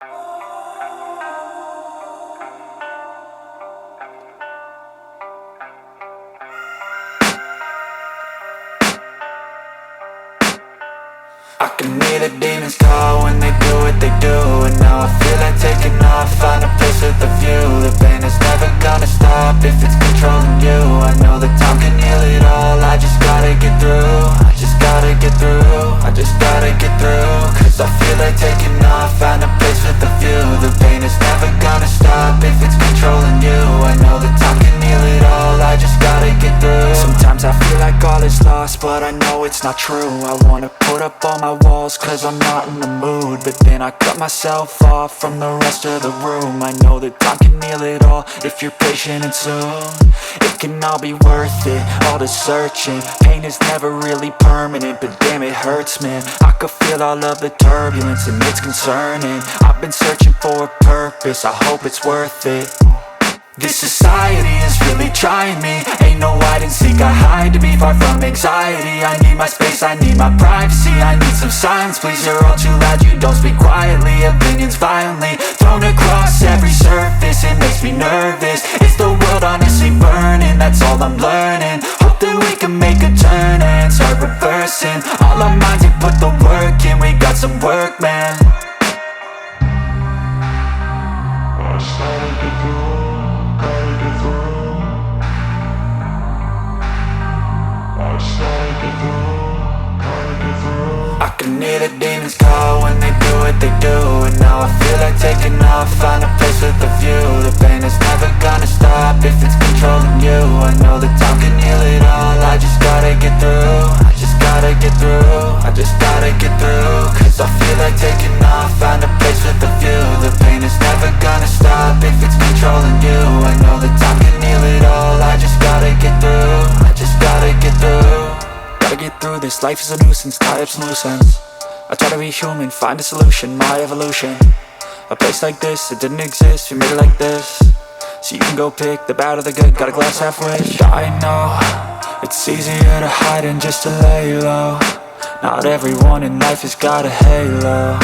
I can hear the demons call when they do what they do. And now I feel like taking off, find a place with a view. The pain is never gonna stop if it's controlling you. I know that time can heal it all, I just gotta get through. I just gotta get through, I just gotta get through. Cause I feel like taking off, find a place with a view. The pain is never gonna stop if it's controlling you. I know that time can heal it all, I just gotta get through. Sometimes I feel like all is lost, but I know it's not true. I wanna put up all my walls cause I'm not in the mood, but then I cut myself off from the rest of the room. I know that time can heal it all if you're patient and soon. It can all be worth it, all the searching. Pain is never really permanent, but damn it hurts, man. I could feel all of the turbulence and it's concerning. I've been searching for a purpose, I hope it's worth it. This society is really trying me. Ain't no hide and seek, I hide to be far from anxiety. I need my space, I need my privacy. I need some silence, please, you're all too loud. You don't speak quietly, opinions violently thrown across every surface. It makes me nervous, it's the world honestly burning. That's all I'm learning, hope that we can make a turn and start reversing. All our minds, we put the work in, we got some work, man. I started to go. I can hear the demons call when they do what they do. And now I feel like taking off, find a place with a view. The pain is never gonna stop if it's controlling you. I know that time can heal it all, I just gotta get through. I just gotta get through, I just gotta get through. Cause I feel like taking off, find a place with a view. The pain is never gonna stop if it's controlling you. I know that time can heal it all, I just gotta get through. I just gotta get through. Gotta get through this, life is a nuisance, tie up some loose ends. I try to be human, find a solution, my evolution. A place like this, it didn't exist, we made it like this. So you can go pick the bad or the good, got a glass halfway. I know, it's easier to hide than just to lay low. Not everyone in life has got a halo.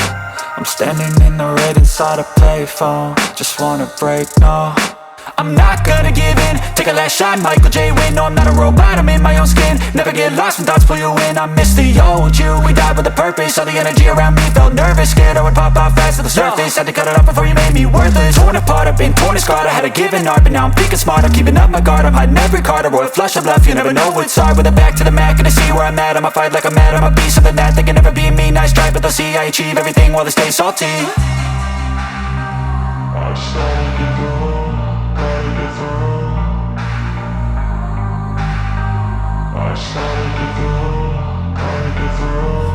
I'm standing in the red inside a payphone, just wanna break, no. I'm not gonna give in, take a last shot, Michael J. Win. No, I'm not a robot, I'm in my own skin. Never get lost when thoughts pull you in. I miss the old you, we died with a purpose. All the energy around me felt nervous, scared I would pop off fast to the surface. Had to cut it off before you made me worthless. Torn apart, I've been torn and scarred. I had a given art, but now I'm thinking smart. I'm keeping up my guard, I'm hiding every card. A royal flush of love, you never know what's hard. With a back to the mat, gonna see where I'm at. I'ma fight like I'm mad, I'ma be something that they can never be me. Nice try, but they'll see I achieve everything while they stay salty. I started to go.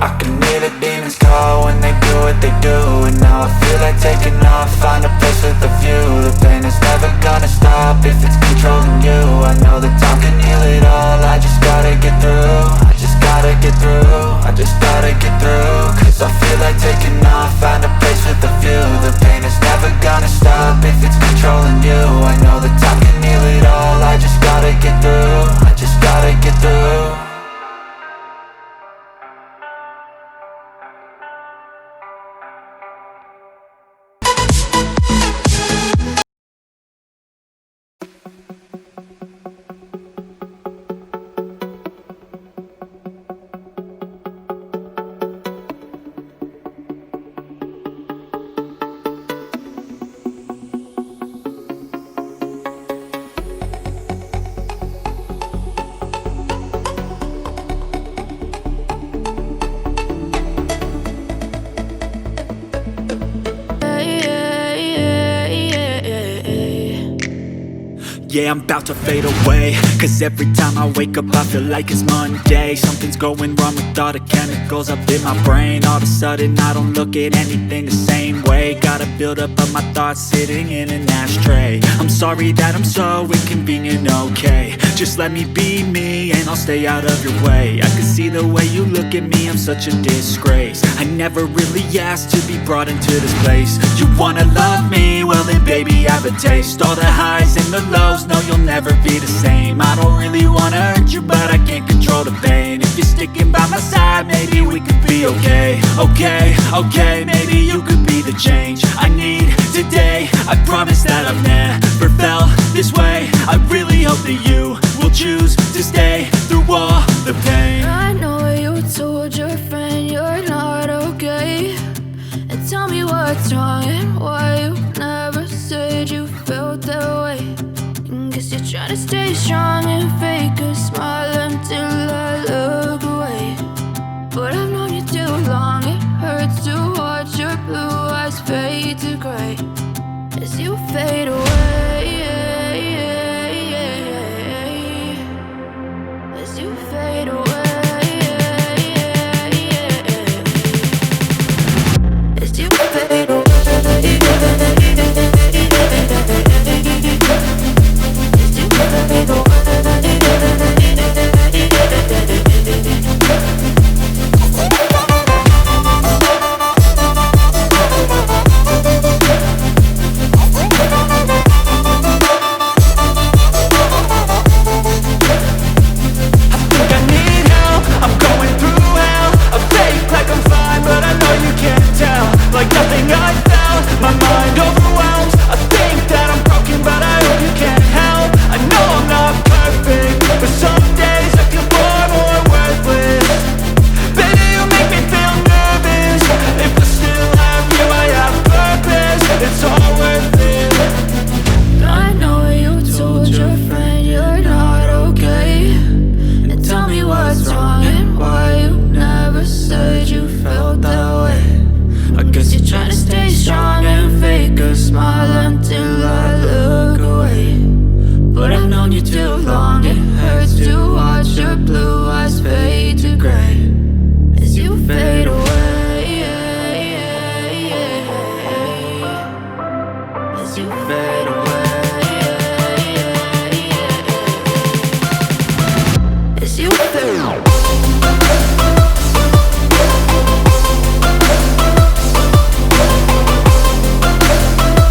I can hear the demons call when they do what they do. And now I feel like taking off, find a place with a view. The pain is never gonna stop if it's controlling you. I know that time can heal it all, I just gotta get through. I just gotta get through, I just gotta get through. Cause I feel like taking off, find a place with a view. The pain is never gonna stop if it's controlling you. I know that time can heal it all, I just gotta get through. I just gotta get through. Yeah, I'm about to fade away, cause every time I wake up I feel like it's Monday. Something's going wrong with all the chemicals up in my brain. All of a sudden I don't look at anything the same way. Gotta build up of my thoughts sitting in an ashtray. I'm sorry that I'm so inconvenient, okay. Just let me be me and I'll stay out of your way. I can see the way you look at me, I'm such a disgrace. I never really asked to be brought into this place. You wanna love me? Well then baby I have a taste. All the highs and the lows, no you'll never be the same. I don't really wanna hurt you but I can't control the pain. If you're sticking by my side maybe we could be okay. Okay, maybe you could be the change I need. I promise that I've never felt this way. I really hope that you will choose to stay through all the pain. I know you told your friend you're not okay, and tell me what's wrong and why you never said you felt that way. Guess you're trying to stay strong and fake a smile until I look away. But I've known you too long, it hurts to watch your blue eyes fade to gray as you fade away. As you fade away. As you fade away. Like nothing I felt, my mind overwhelms. I think that I'm broken, but I hope you can't help. I know I'm not perfect, but some days I feel far more worthless. Baby, you make me feel nervous. If I still have you, I have purpose. It's all worth it. I know you told your friend you're not okay, and tell me what's wrong and why you never said you felt that way. I guess you're trying to stay strong and fake a smile until I look away. But I've known you too long, it hurts to watch your blue eyes fade to gray as you fade away. As you fade away. As you fade away.